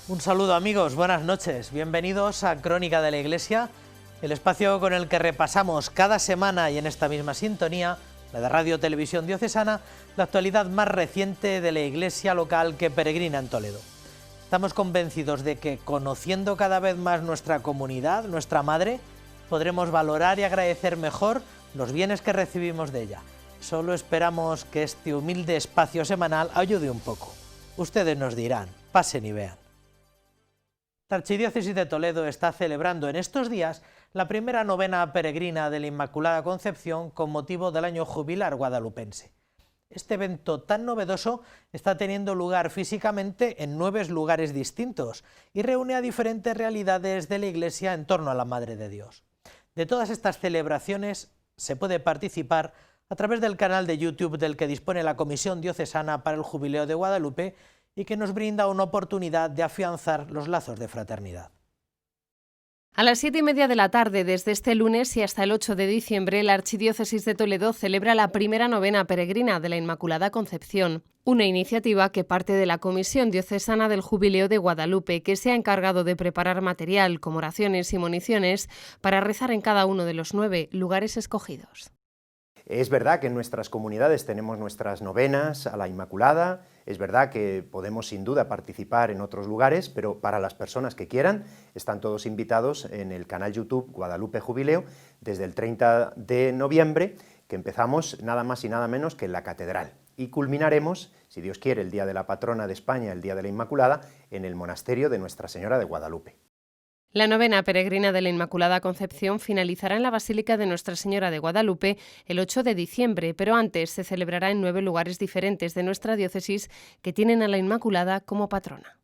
Un saludo amigos, buenas noches, bienvenidos a Crónica de la Iglesia, el espacio con el que repasamos cada semana y en esta misma sintonía, la de Radio Televisión Diocesana, la actualidad más reciente de la Iglesia local que peregrina en Toledo. Estamos convencidos de que conociendo cada vez más nuestra comunidad, nuestra madre, podremos valorar y agradecer mejor los bienes que recibimos de ella. Solo esperamos que este humilde espacio semanal ayude un poco. Ustedes nos dirán, pasen y vean. La Archidiócesis de Toledo está celebrando en estos días la primera novena peregrina de la Inmaculada Concepción con motivo del año jubilar guadalupense. Este evento tan novedoso está teniendo lugar físicamente en 9 lugares distintos y reúne a diferentes realidades de la Iglesia en torno a la Madre de Dios. De todas estas celebraciones se puede participar a través del canal de YouTube del que dispone la Comisión Diocesana para el Jubileo de Guadalupe y que nos brinda una oportunidad de afianzar los lazos de fraternidad. A las 7:30 de la tarde, desde este lunes y hasta el 8 de diciembre, la Archidiócesis de Toledo celebra la primera novena peregrina de la Inmaculada Concepción, una iniciativa que parte de la Comisión Diocesana del Jubileo de Guadalupe, que se ha encargado de preparar material como oraciones y municiones para rezar en cada uno de los 9 lugares escogidos. Es verdad que en nuestras comunidades tenemos nuestras novenas a la Inmaculada, es verdad que podemos sin duda participar en otros lugares, pero para las personas que quieran, están todos invitados en el canal YouTube Guadalupe Jubileo desde el 30 de noviembre, que empezamos nada más y nada menos que en la Catedral, y culminaremos, si Dios quiere, el día de la patrona de España, el día de la Inmaculada, en el monasterio de Nuestra Señora de Guadalupe. La novena peregrina de la Inmaculada Concepción finalizará en la Basílica de Nuestra Señora de Guadalupe el 8 de diciembre, pero antes se celebrará en 9 lugares diferentes de nuestra diócesis que tienen a la Inmaculada como patrona.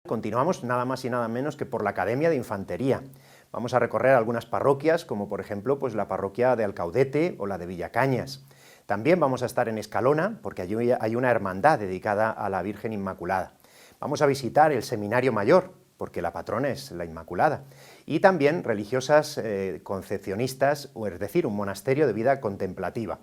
Continuamos nada más y nada menos que por la Academia de Infantería. Vamos a recorrer algunas parroquias, como por ejemplo la parroquia de Alcaudete o la de Villacañas. También vamos a estar en Escalona, porque allí hay una hermandad dedicada a la Virgen Inmaculada. Vamos a visitar el Seminario Mayor, porque la patrona es la Inmaculada, y también religiosas concepcionistas, o es decir, un monasterio de vida contemplativa.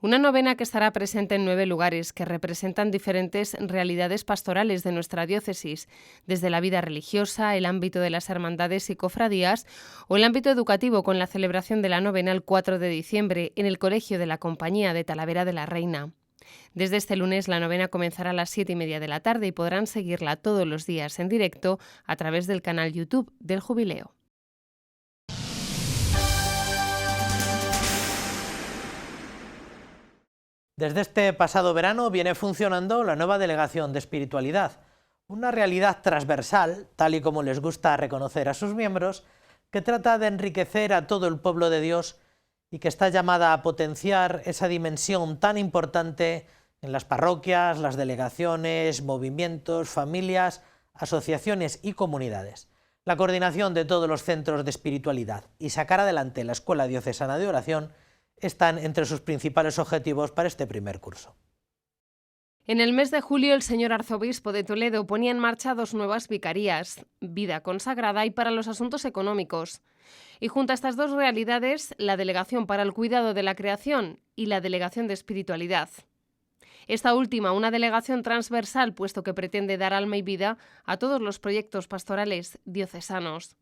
Una novena que estará presente en 9 lugares que representan diferentes realidades pastorales de nuestra diócesis, desde la vida religiosa, el ámbito de las hermandades y cofradías, o el ámbito educativo con la celebración de la novena el 4 de diciembre en el Colegio de la Compañía de Talavera de la Reina. Desde este lunes la novena comenzará a las 7:30 de la tarde y podrán seguirla todos los días en directo a través del canal YouTube del Jubileo. Desde este pasado verano viene funcionando la nueva Delegación de Espiritualidad, una realidad transversal, tal y como les gusta reconocer a sus miembros, que trata de enriquecer a todo el pueblo de Dios y que está llamada a potenciar esa dimensión tan importante en las parroquias, las delegaciones, movimientos, familias, asociaciones y comunidades. La coordinación de todos los centros de espiritualidad y sacar adelante la Escuela Diocesana de Oración están entre sus principales objetivos para este primer curso. En el mes de julio, el señor arzobispo de Toledo ponía en marcha 2 nuevas vicarías, Vida Consagrada y para los asuntos económicos. Y junto a estas 2 realidades, la Delegación para el Cuidado de la Creación y la Delegación de Espiritualidad. Esta última, una delegación transversal, puesto que pretende dar alma y vida a todos los proyectos pastorales diocesanos.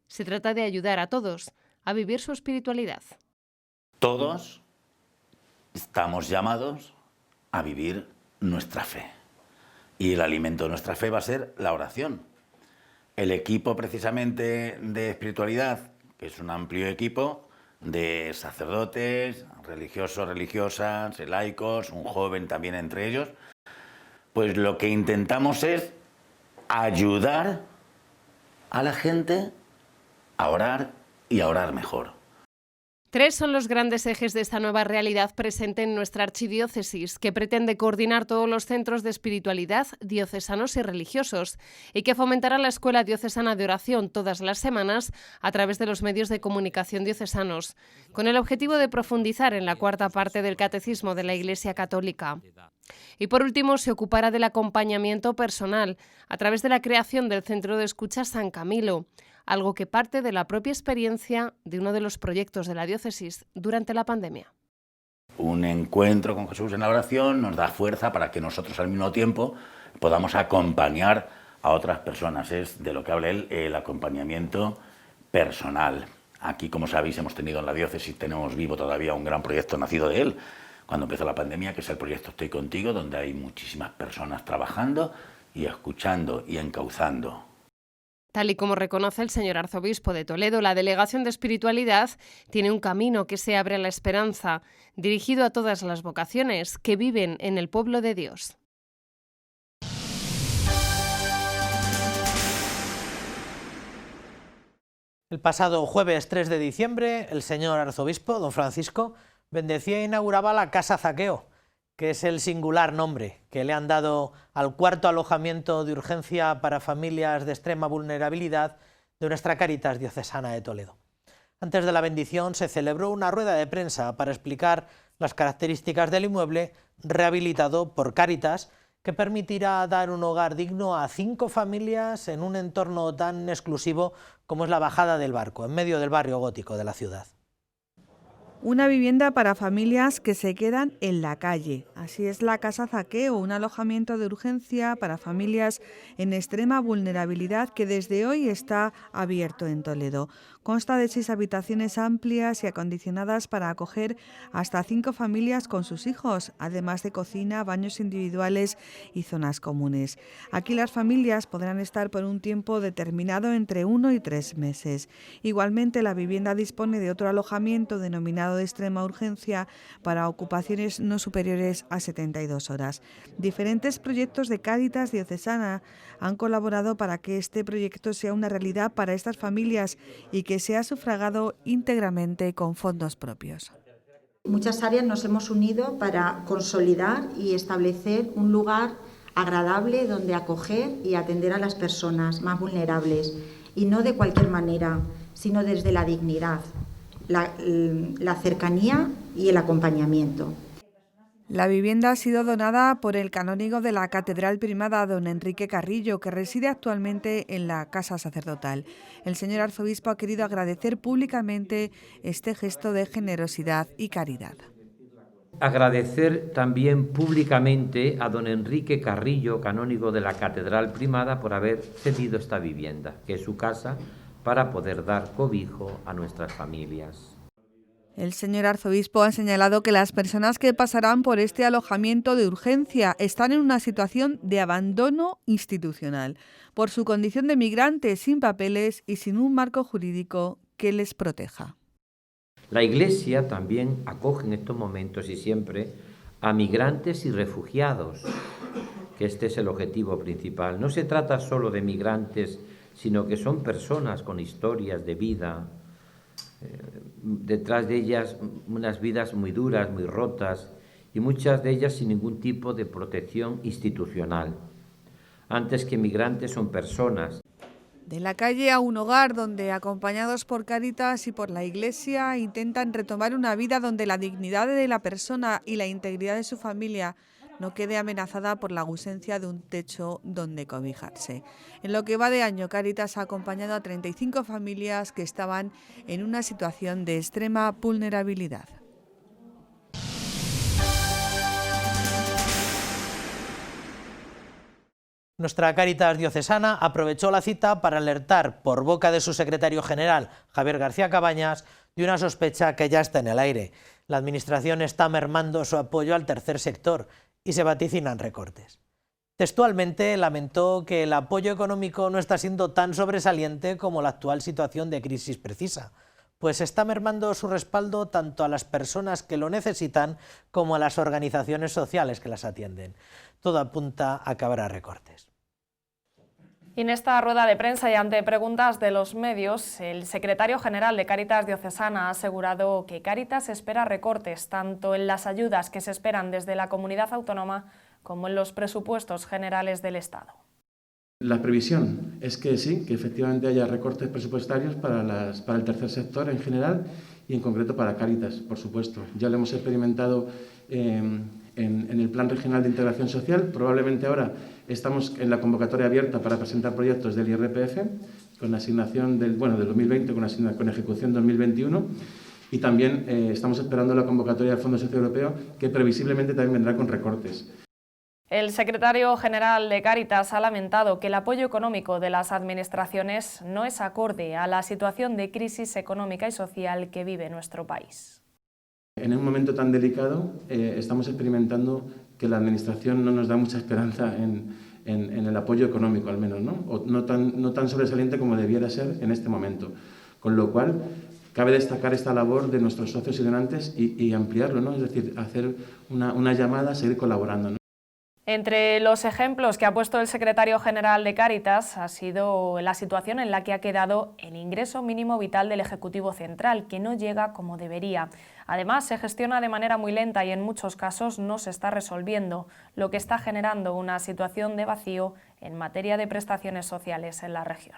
Se trata de ayudar a todos a vivir su espiritualidad. Todos estamos llamados a vivir nuestra fe. Y el alimento de nuestra fe va a ser la oración. El equipo precisamente de espiritualidad, que es un amplio equipo de sacerdotes, religiosos, religiosas, laicos, un joven también entre ellos, pues lo que intentamos es ayudar a la gente a orar y a orar mejor. 3 son los grandes ejes de esta nueva realidad presente en nuestra archidiócesis, que pretende coordinar todos los centros de espiritualidad diocesanos y religiosos, y que fomentará la Escuela Diocesana de Oración todas las semanas a través de los medios de comunicación diocesanos, con el objetivo de profundizar en la 4ª parte del Catecismo de la Iglesia Católica. Y por último, se ocupará del acompañamiento personal a través de la creación del Centro de Escucha San Camilo, algo que parte de la propia experiencia de uno de los proyectos de la diócesis durante la pandemia. Un encuentro con Jesús en la oración nos da fuerza para que nosotros al mismo tiempo podamos acompañar a otras personas. Es de lo que habla él, el acompañamiento personal. Aquí, como sabéis, hemos tenido en la diócesis, tenemos vivo todavía un gran proyecto nacido de él, cuando empezó la pandemia, que es el proyecto Estoy Contigo, donde hay muchísimas personas trabajando y escuchando y encauzando. Tal y como reconoce el señor arzobispo de Toledo, la Delegación de Espiritualidad tiene un camino que se abre a la esperanza, dirigido a todas las vocaciones que viven en el pueblo de Dios. El pasado jueves 3 de diciembre, el señor arzobispo, don Francisco, bendecía e inauguraba la Casa Zaqueo, que es el singular nombre que le han dado al cuarto alojamiento de urgencia para familias de extrema vulnerabilidad de nuestra Cáritas Diocesana de Toledo. Antes de la bendición se celebró una rueda de prensa para explicar las características del inmueble rehabilitado por Cáritas, que permitirá dar un hogar digno a 5 familias en un entorno tan exclusivo como es la Bajada del Barco, en medio del barrio gótico de la ciudad. Una vivienda para familias que se quedan en la calle. Así es la Casa Zaqueo, un alojamiento de urgencia para familias en extrema vulnerabilidad que desde hoy está abierto en Toledo. Consta de 6 habitaciones amplias y acondicionadas para acoger hasta 5 familias con sus hijos, además de cocina, baños individuales y zonas comunes. Aquí las familias podrán estar por un tiempo determinado entre 1 y 3 meses. Igualmente, la vivienda dispone de otro alojamiento denominado de extrema urgencia para ocupaciones no superiores a 72 horas. Diferentes proyectos de Cáritas Diocesana han colaborado para que este proyecto sea una realidad para estas familias y que sea sufragado íntegramente con fondos propios. Muchas áreas nos hemos unido para consolidar y establecer un lugar agradable donde acoger y atender a las personas más vulnerables, y no de cualquier manera, sino desde la dignidad, la cercanía y el acompañamiento. La vivienda ha sido donada por el canónigo de la Catedral Primada, don Enrique Carrillo, que reside actualmente en la Casa Sacerdotal. El señor arzobispo ha querido agradecer públicamente este gesto de generosidad y caridad. Agradecer también públicamente a don Enrique Carrillo, canónigo de la Catedral Primada, por haber cedido esta vivienda, que es su casa, para poder dar cobijo a nuestras familias. El señor arzobispo ha señalado que las personas que pasarán por este alojamiento de urgencia están en una situación de abandono institucional, por su condición de migrantes sin papeles y sin un marco jurídico que les proteja. La Iglesia también acoge en estos momentos y siempre a migrantes y refugiados, que este es el objetivo principal. No se trata solo de migrantes, sino que son personas con historias de vida, detrás de ellas unas vidas muy duras, muy rotas, y muchas de ellas sin ningún tipo de protección institucional. Antes que migrantes son personas. De la calle a un hogar donde, acompañados por Cáritas y por la Iglesia, intentan retomar una vida donde la dignidad de la persona y la integridad de su familia no quede amenazada por la ausencia de un techo donde cobijarse. En lo que va de año, Cáritas ha acompañado a 35 familias que estaban en una situación de extrema vulnerabilidad. Nuestra Cáritas Diocesana aprovechó la cita para alertar, por boca de su secretario general, Javier García Cabañas, de una sospecha que ya está en el aire. La Administración está mermando su apoyo al tercer sector y se vaticinan recortes. Textualmente lamentó que el apoyo económico no está siendo tan sobresaliente como la actual situación de crisis precisa, pues está mermando su respaldo tanto a las personas que lo necesitan como a las organizaciones sociales que las atienden. Todo apunta a que habrá recortes. Y en esta rueda de prensa y ante preguntas de los medios, el secretario general de Cáritas Diocesana ha asegurado que Cáritas espera recortes tanto en las ayudas que se esperan desde la comunidad autónoma como en los presupuestos generales del Estado. La previsión es que sí, que efectivamente haya recortes presupuestarios para el tercer sector en general y en concreto para Cáritas, por supuesto. Ya lo hemos experimentado en el Plan Regional de Integración Social. Probablemente ahora estamos en la convocatoria abierta para presentar proyectos del IRPF con asignación del 2020 con ejecución 2021 y también estamos esperando la convocatoria del Fondo Social Europeo, que previsiblemente también vendrá con recortes. El secretario general de Cáritas ha lamentado que el apoyo económico de las administraciones no es acorde a la situación de crisis económica y social que vive nuestro país. En un momento tan delicado estamos experimentando que la Administración no nos da mucha esperanza en el apoyo económico, al menos, ¿no? O no tan sobresaliente como debiera ser en este momento. Con lo cual, cabe destacar esta labor de nuestros socios y donantes y ampliarlo, ¿no? Es decir, hacer una llamada a seguir colaborando, ¿no? Entre los ejemplos que ha puesto el secretario general de Cáritas ha sido la situación en la que ha quedado el ingreso mínimo vital del Ejecutivo Central, que no llega como debería. Además, se gestiona de manera muy lenta y en muchos casos no se está resolviendo, lo que está generando una situación de vacío en materia de prestaciones sociales en la región.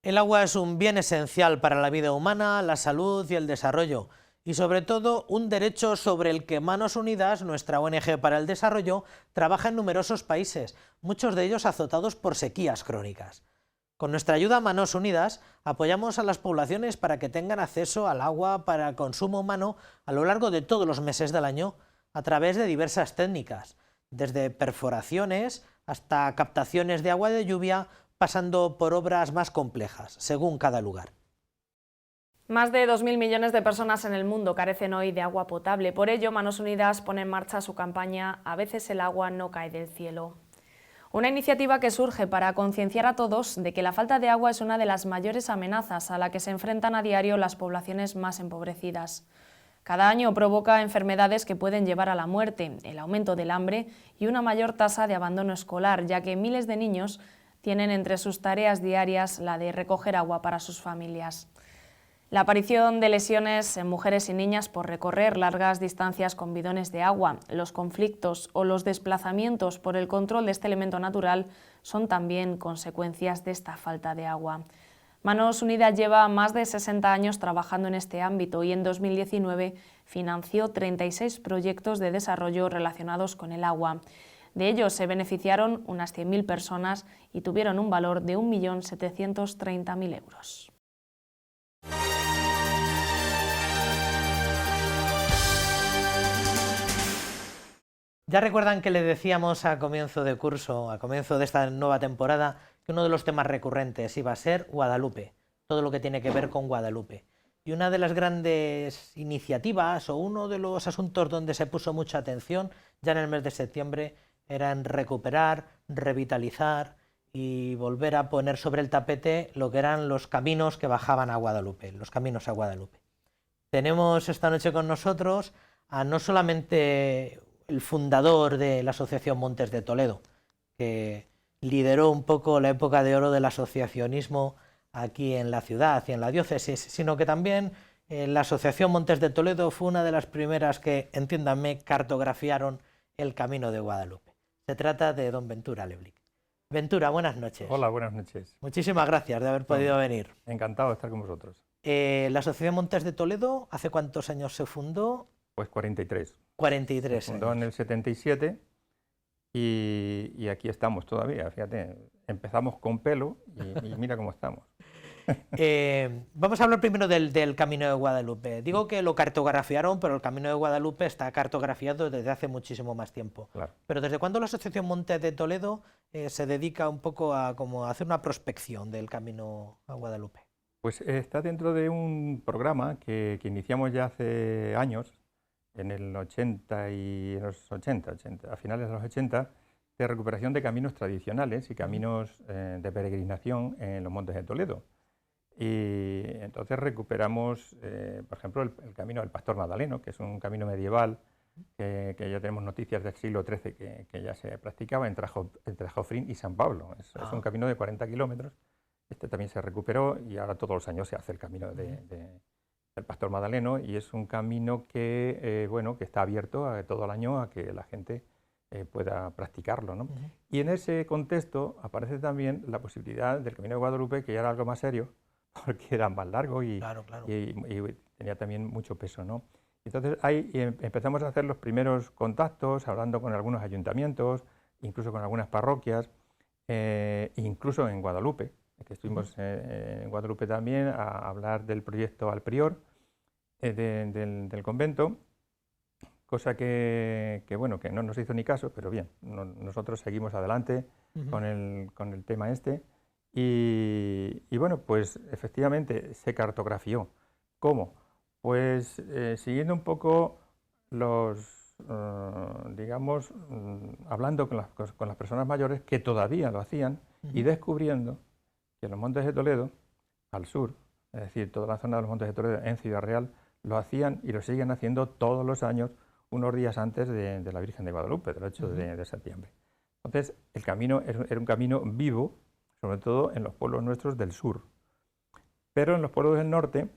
El agua es un bien esencial para la vida humana, la salud y el desarrollo, y sobre todo un derecho sobre el que Manos Unidas, nuestra ONG para el desarrollo, trabaja en numerosos países, muchos de ellos azotados por sequías crónicas. Con nuestra ayuda Manos Unidas apoyamos a las poblaciones para que tengan acceso al agua para el consumo humano a lo largo de todos los meses del año a través de diversas técnicas, desde perforaciones hasta captaciones de agua de lluvia, pasando por obras más complejas, según cada lugar. Más de 2.000 millones de personas en el mundo carecen hoy de agua potable. Por ello, Manos Unidas pone en marcha su campaña "A veces el agua no cae del cielo". Una iniciativa que surge para concienciar a todos de que la falta de agua es una de las mayores amenazas a la que se enfrentan a diario las poblaciones más empobrecidas. Cada año provoca enfermedades que pueden llevar a la muerte, el aumento del hambre y una mayor tasa de abandono escolar, ya que miles de niños tienen entre sus tareas diarias la de recoger agua para sus familias. La aparición de lesiones en mujeres y niñas por recorrer largas distancias con bidones de agua, los conflictos o los desplazamientos por el control de este elemento natural son también consecuencias de esta falta de agua. Manos Unidas lleva más de 60 años trabajando en este ámbito y en 2019 financió 36 proyectos de desarrollo relacionados con el agua. De ellos se beneficiaron unas 100.000 personas y tuvieron un valor de 1.730.000 euros. Ya recuerdan que le decíamos a comienzo de curso, a comienzo de esta nueva temporada, que uno de los temas recurrentes iba a ser Guadalupe, todo lo que tiene que ver con Guadalupe. Y una de las grandes iniciativas o uno de los asuntos donde se puso mucha atención ya en el mes de septiembre era en recuperar, revitalizar y volver a poner sobre el tapete lo que eran los caminos que bajaban a Guadalupe, los caminos a Guadalupe. Tenemos esta noche con nosotros a no solamente el fundador de la Asociación Montes de Toledo, que lideró un poco la época de oro del asociacionismo aquí en la ciudad y en la diócesis, sino que también la Asociación Montes de Toledo fue una de las primeras que, entiéndanme, cartografiaron el camino de Guadalupe. Se trata de don Ventura Leblic. Ventura, buenas noches. Hola, buenas noches. Muchísimas gracias de haber podido venir. Encantado de estar con vosotros. La Asociación Montes de Toledo, ¿hace cuántos años se fundó? Pues 43. 43 se fundó años. En el 77 y aquí estamos todavía, fíjate. Empezamos con pelo y mira cómo estamos. Vamos a hablar primero del Camino de Guadalupe. Digo que lo cartografiaron, pero el Camino de Guadalupe está cartografiado desde hace muchísimo más tiempo. Claro. Pero ¿desde cuándo la Asociación Montes de Toledo se dedica un poco a hacer una prospección del Camino a Guadalupe? Pues está dentro de un programa que iniciamos ya hace años, en el 80 y en los 80, a finales de los 80, de recuperación de caminos tradicionales y caminos de peregrinación en los Montes de Toledo. Y entonces recuperamos, por ejemplo, el camino del Pastor Madaleno, que es un camino medieval que ya tenemos noticias del siglo XIII que ya se practicaba entre Jofrín y San Pablo. Es un camino de 40 kilómetros. Este también se recuperó y ahora todos los años se hace el camino del Pastor Madaleno, y es un camino que, que está abierto todo el año a que la gente pueda practicarlo, ¿no? Y en ese contexto aparece también la posibilidad del Camino de Guadalupe, que ya era algo más serio, porque era más largo y tenía también mucho peso, ¿no? Entonces ahí empezamos a hacer los primeros contactos, hablando con algunos ayuntamientos, incluso con algunas parroquias, incluso en Guadalupe, que estuvimos en Guadalupe también a hablar del proyecto al prior, del convento, cosa que no nos hizo ni caso, pero bien, nosotros seguimos adelante con el tema este. Y bueno, pues efectivamente se cartografió. ¿Cómo? Pues siguiendo un poco digamos, hablando con las personas mayores que todavía lo hacían y descubriendo que los Montes de Toledo, al sur, es decir, toda la zona de los Montes de Toledo en Ciudad Real, lo hacían y lo siguen haciendo todos los años, unos días antes de la Virgen de Guadalupe, del 8 de septiembre. Entonces, el camino era un camino vivo, sobre todo en los pueblos nuestros del sur. Pero en los pueblos del norte,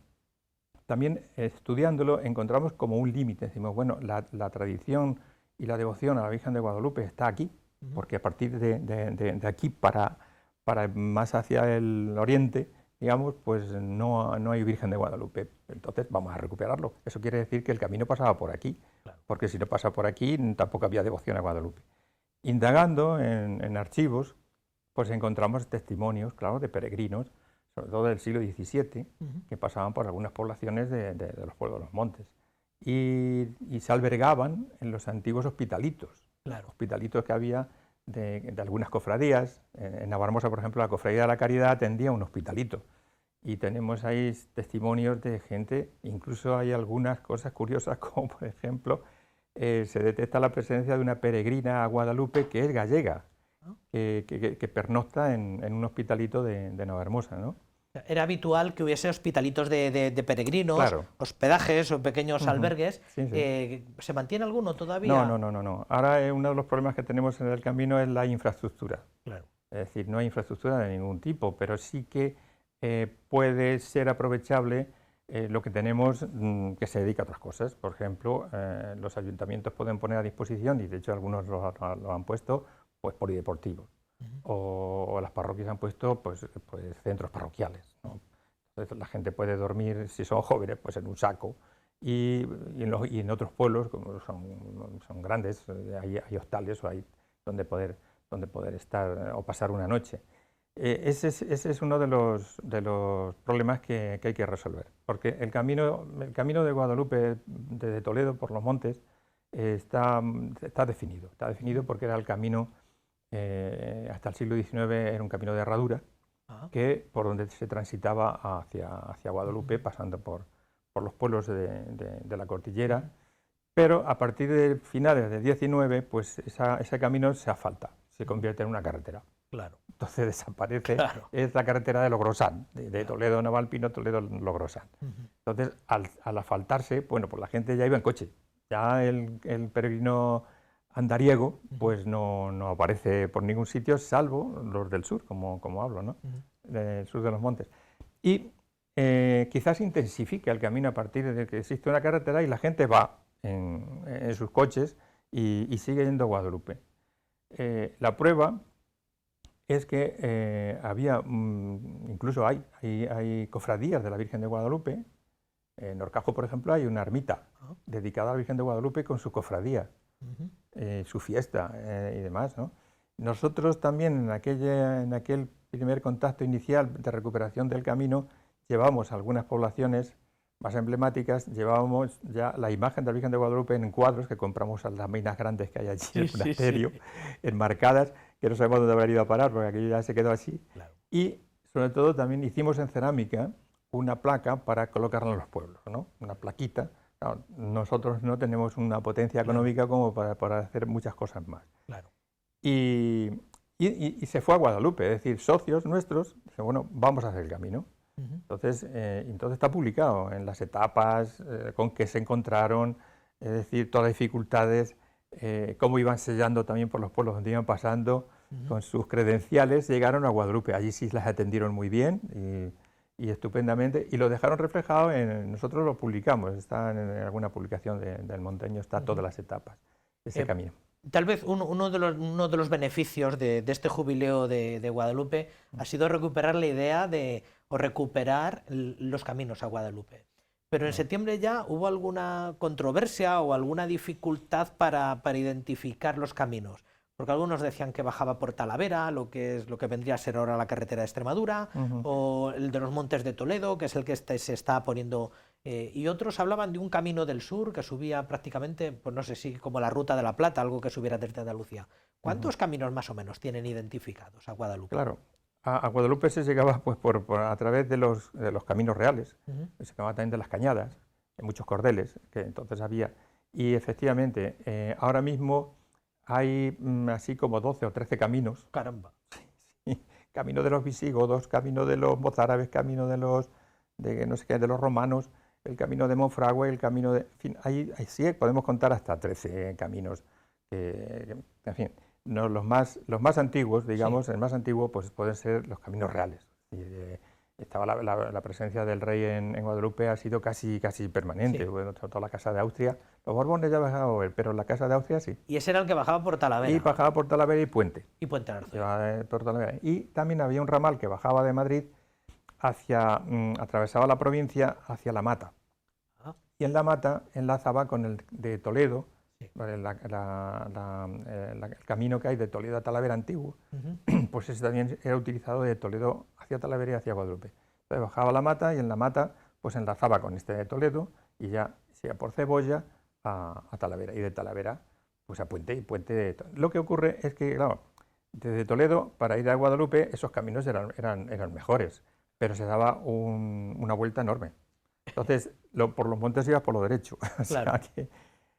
también estudiándolo, encontramos como un límite. Decimos, bueno, la tradición y la devoción a la Virgen de Guadalupe está aquí, porque a partir de aquí para más hacia el oriente, digamos, pues no hay Virgen de Guadalupe. Entonces vamos a recuperarlo. Eso quiere decir que el camino pasaba por aquí, claro, porque si no pasa por aquí tampoco había devoción a Guadalupe. Indagando en archivos, pues encontramos testimonios, claro, de peregrinos, sobre todo del siglo XVII, que pasaban por algunas poblaciones de los pueblos de los montes. Y se albergaban en los antiguos hospitalitos, claro, hospitalitos que había de algunas cofradías. En Navarmosa, por ejemplo, la Cofradía de la Caridad atendía un hospitalito. Y tenemos ahí testimonios de gente, incluso hay algunas cosas curiosas, como por ejemplo, se detecta la presencia de una peregrina a Guadalupe que es gallega, que pernocta en un hospitalito de Navarmosa, ¿no? Era habitual que hubiese hospitalitos de peregrinos, claro, hospedajes o pequeños albergues. Sí, sí. ¿Se mantiene alguno todavía? No. Ahora uno de los problemas que tenemos en el camino es la infraestructura. Claro. Es decir, no hay infraestructura de ningún tipo, pero sí que puede ser aprovechable lo que tenemos que se dedica a otras cosas. Por ejemplo, los ayuntamientos pueden poner a disposición, y de hecho algunos lo han puesto, pues polideportivos. O las parroquias han puesto pues centros parroquiales, ¿no? Entonces la gente puede dormir, si son jóvenes, pues en un saco, y en otros pueblos, como son grandes, hay hostales o hay donde poder estar o pasar una noche. Ese es uno de los problemas que hay que resolver, porque el camino de Guadalupe desde Toledo por los montes está definido porque era el camino. Hasta el siglo XIX era un camino de herradura por donde se transitaba hacia Guadalupe, pasando por los pueblos de la cordillera, pero a partir de finales del XIX, pues ese camino se asfalta, se convierte en una carretera. Claro. Entonces desaparece, claro, es la carretera de Logrosán, de Toledo Navalpino, Toledo Logrosán. Entonces, al asfaltarse, bueno, pues la gente ya iba en coche, ya el peregrino andariego pues no aparece por ningún sitio, salvo los del sur, como hablo, ¿no? Del sur de los montes. Y quizás intensifique el camino a partir de que existe una carretera y la gente va en sus coches y sigue yendo a Guadalupe. La prueba es que había, incluso hay cofradías de la Virgen de Guadalupe. En Horcajo, por ejemplo, hay una ermita dedicada a la Virgen de Guadalupe con su cofradía. Su fiesta y demás, ¿no? Nosotros también en aquel primer contacto inicial de recuperación del camino llevamos a algunas poblaciones más emblemáticas, llevábamos ya la imagen de la Virgen de Guadalupe en cuadros que compramos a las minas grandes que hay allí en el monasterio, enmarcadas, que no sabemos dónde haber ido a parar porque aquello ya se quedó así. Claro. Y sobre todo también hicimos en cerámica una placa para colocarla en los pueblos, ¿no? Una plaquita. Claro, nosotros no tenemos una potencia económica como para hacer muchas cosas más. Claro. Y se fue a Guadalupe, es decir, socios nuestros, dicen, bueno, vamos a hacer el camino. Entonces está publicado en las etapas, con qué se encontraron, es decir, todas las dificultades, cómo iban sellando también por los pueblos donde iban pasando, con sus credenciales, llegaron a Guadalupe. Allí sí las atendieron muy bien y estupendamente, y lo dejaron reflejado nosotros lo publicamos, está en alguna publicación del Monteño, está todas las etapas de ese camino. Tal vez uno de los beneficios de este jubileo de Guadalupe ha sido recuperar la idea o recuperar los caminos a Guadalupe. Pero en septiembre ya hubo alguna controversia o alguna dificultad para identificar los caminos. Porque algunos decían que bajaba por Talavera, lo que vendría a ser ahora la carretera de Extremadura, o el de los Montes de Toledo, que es el que se está poniendo y otros hablaban de un camino del sur que subía prácticamente, pues no sé si como la Ruta de la Plata, algo que subiera desde Andalucía. ¿Cuántos caminos más o menos tienen identificados a Guadalupe? Claro, a Guadalupe se llegaba pues a través de los caminos reales, se llegaba también de las cañadas, de muchos cordeles que entonces había, y efectivamente ahora mismo hay así como 12 o 13 caminos. Caramba. Sí, camino de los visigodos, camino de los mozárabes, camino de los no sé qué, de los romanos, el camino de Monfragüe, el camino de... En fin, ahí sí podemos contar hasta 13 caminos. En fin, no, los más antiguos, digamos, sí. El más antiguo pues pueden ser los caminos reales. Estaba la presencia del rey en Guadalupe ha sido casi permanente. Sí. Bueno, toda la casa de Austria, los Borbones ya bajaban a ver, pero la casa de Austria sí. Y ese era el que bajaba por Talavera. Y bajaba por Talavera y Puente. Y Puente Arce. Por Talavera. Y también había un ramal que bajaba de Madrid atravesaba la provincia hacia La Mata. Y en La Mata enlazaba con el de Toledo, sí. El camino que hay de Toledo a Talavera antiguo, pues ese también era utilizado de Toledo hacia Talavera y hacia Guadalupe. Entonces bajaba a La Mata y en La Mata pues enlazaba con este de Toledo y ya se iba por Cebolla a Talavera y de Talavera pues a Puente y Puente. Lo que ocurre es que, claro, desde Toledo para ir a Guadalupe esos caminos eran mejores, pero se daba una vuelta enorme. Entonces, por los montes ibas por lo derecho. O Claro. sea que,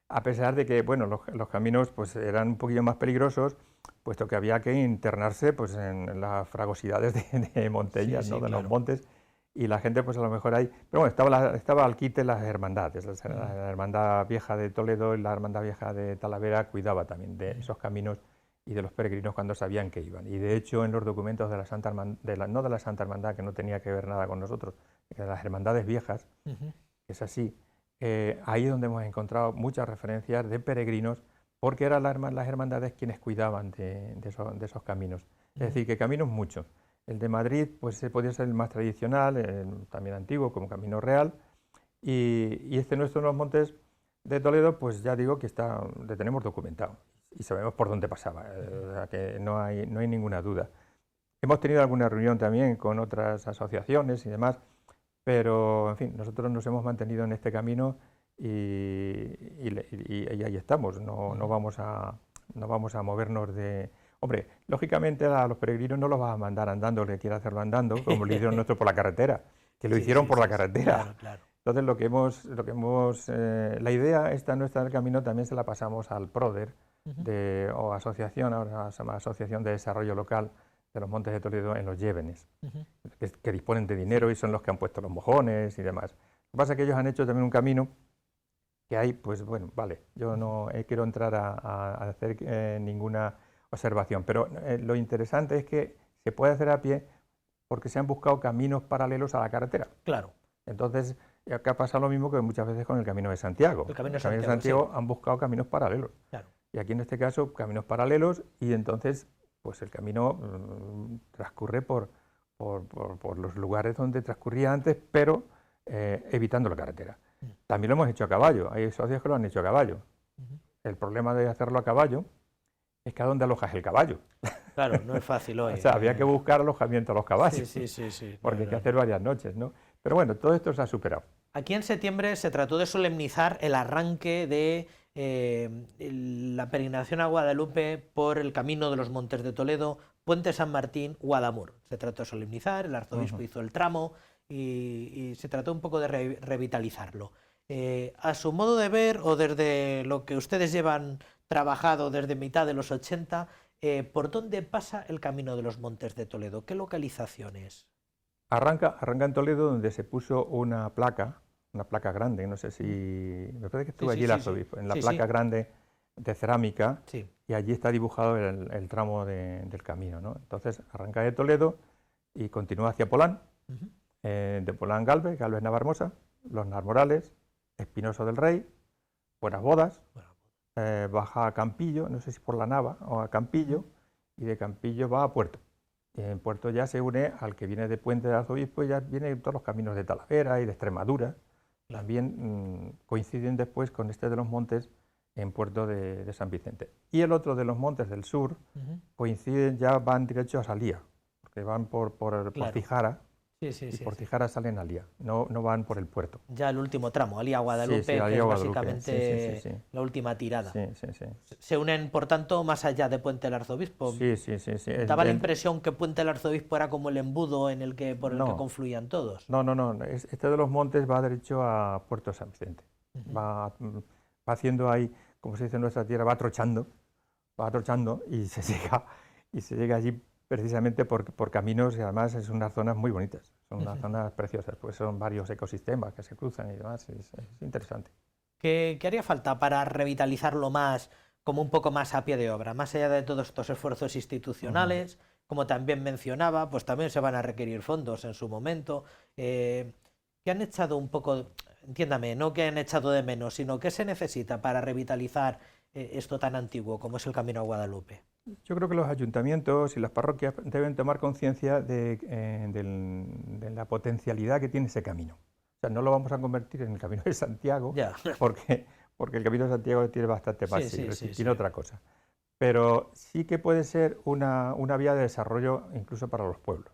a pesar de que, bueno, los caminos pues eran un poquillo más peligrosos, puesto que había que internarse pues en las fragosidades de Montellas, sí, ¿no? Sí, de claro. Los montes, y la gente pues a lo mejor ahí... Pero bueno, estaba al quite las hermandades, la hermandad vieja de Toledo y la hermandad vieja de Talavera cuidaba también de esos caminos y de los peregrinos cuando sabían que iban. Y de hecho en los documentos de la Santa Hermandad, no de la Santa Hermandad, que no tenía que ver nada con nosotros, de las hermandades viejas, es así, ahí es donde hemos encontrado muchas referencias de peregrinos, porque eran las hermandades quienes cuidaban de esos caminos. Es decir, que caminos muchos. El de Madrid pues podía ser el más tradicional, también antiguo, como Camino Real, y este nuestro en los montes de Toledo, pues ya digo que le tenemos documentado. Y sabemos por dónde pasaba, o sea que no hay ninguna duda. Hemos tenido alguna reunión también con otras asociaciones y demás, pero en fin, nosotros nos hemos mantenido en este camino y ahí estamos, no vamos a movernos de... Hombre, lógicamente a los peregrinos no los vas a mandar andando, el que quiera hacerlo andando, como lo hicieron nosotros por la carretera, que lo hicieron por la carretera. Claro, claro. Entonces la idea esta nuestra del camino también se la pasamos al PRODER, o asociación, ahora se llama Asociación de Desarrollo Local de los Montes de Toledo, en los Llévenes, que disponen de dinero y son los que han puesto los mojones y demás. Lo que pasa es que ellos han hecho también un camino que hay, pues bueno, vale, yo no quiero entrar a hacer ninguna observación, pero lo interesante es que se puede hacer a pie porque se han buscado caminos paralelos a la carretera. Claro. Entonces, acá pasa lo mismo que muchas veces con el Camino de Santiago. El Camino de Santiago sí. Han buscado caminos paralelos. Claro. Y aquí en este caso, caminos paralelos, y entonces pues el camino transcurre por los lugares donde transcurría antes, pero evitando la carretera. También lo hemos hecho a caballo, hay socios que lo han hecho a caballo. El problema de hacerlo a caballo es que a dónde alojas el caballo. Claro, no es fácil hoy. O sea, había que buscar alojamiento a los caballos. Sí. Porque hay que hacer varias noches, ¿no? Pero bueno, todo esto se ha superado. Aquí en septiembre se trató de solemnizar el arranque de la peregrinación a Guadalupe por el camino de los Montes de Toledo, Puente San Martín, Guadamur. Se trató de solemnizar, el arzobispo hizo el tramo y se trató un poco de revitalizarlo. A su modo de ver, o desde lo que ustedes llevan trabajado desde mitad de los 80, ¿por dónde pasa el camino de los Montes de Toledo? ¿Qué localizaciones? Arranca en Toledo, donde se puso una placa grande, no sé si... Me parece que estuvo allí el arzobispo, en la placa grande de cerámica, y allí está dibujado el tramo del camino, ¿no? Entonces arranca de Toledo y continúa hacia Polán, de Polán Galvez Navarmosa, Los Narmorales, Espinoso del Rey, Buenas Bodas, baja a Campillo, no sé si por la Nava o a Campillo, y de Campillo va a Puerto. Y en Puerto ya se une al que viene de Puente del Arzobispo, y ya vienen todos los caminos de Talavera y de Extremadura. También coinciden después con este de los montes en Puerto de San Vicente. Y el otro de los montes del sur coinciden, ya van derecho a Salía, porque van por Fijara, y por Cijara salen al día, no van por el puerto. Ya el último tramo, Alía-Guadalupe, que es básicamente la última tirada. Se unen, por tanto, más allá de Puente del Arzobispo. Sí. Daba la impresión que Puente del Arzobispo era como el embudo por el que confluían todos. No. Este de los Montes va derecho a Puerto San Vicente. Va haciendo ahí, como se dice en nuestra tierra, va atrochando y se llega allí precisamente por caminos, y además es unas zonas muy bonitas, son unas zonas preciosas, pues son varios ecosistemas que se cruzan y demás, es interesante. ¿Qué haría falta para revitalizarlo más, como un poco más a pie de obra, más allá de todos estos esfuerzos institucionales? Como también mencionaba, pues también se van a requerir fondos en su momento, que han echado un poco, entiéndame, no que han echado de menos, sino que se necesita para revitalizar esto tan antiguo como es el Camino a Guadalupe. Yo creo que los ayuntamientos y las parroquias deben tomar conciencia de la potencialidad que tiene ese camino. O sea, no lo vamos a convertir en el Camino de Santiago, porque el Camino de Santiago tiene bastante más siglos, tiene otra cosa. Pero sí que puede ser una vía de desarrollo incluso para los pueblos.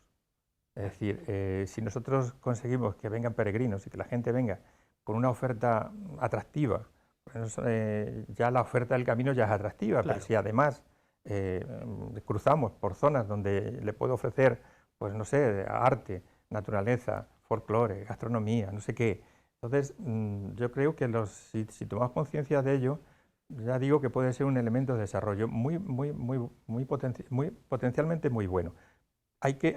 Es decir, si nosotros conseguimos que vengan peregrinos y que la gente venga con una oferta atractiva, pues, ya la oferta del camino ya es atractiva, pero si además cruzamos por zonas donde le puedo ofrecer, pues no sé, arte, naturaleza, folclore, gastronomía, no sé qué. Entonces, yo creo que si tomamos conciencia de ello, ya digo que puede ser un elemento de desarrollo muy potencialmente muy bueno. Hay que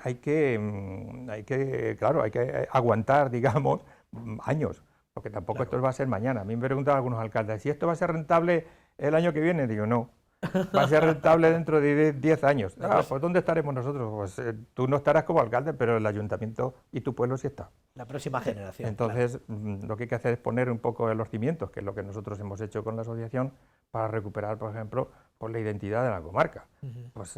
aguantar, digamos, años, porque tampoco esto va a ser mañana. A mí me preguntan algunos alcaldes, ¿si esto va a ser rentable el año que viene? Digo, no. Va a ser rentable dentro de 10 años. Pues ¿dónde estaremos nosotros? Pues tú no estarás como alcalde, pero el ayuntamiento y tu pueblo sí está. La próxima generación. Entonces, lo que hay que hacer es poner un poco los cimientos, que es lo que nosotros hemos hecho con la asociación, para recuperar, por ejemplo, la identidad de la comarca. Pues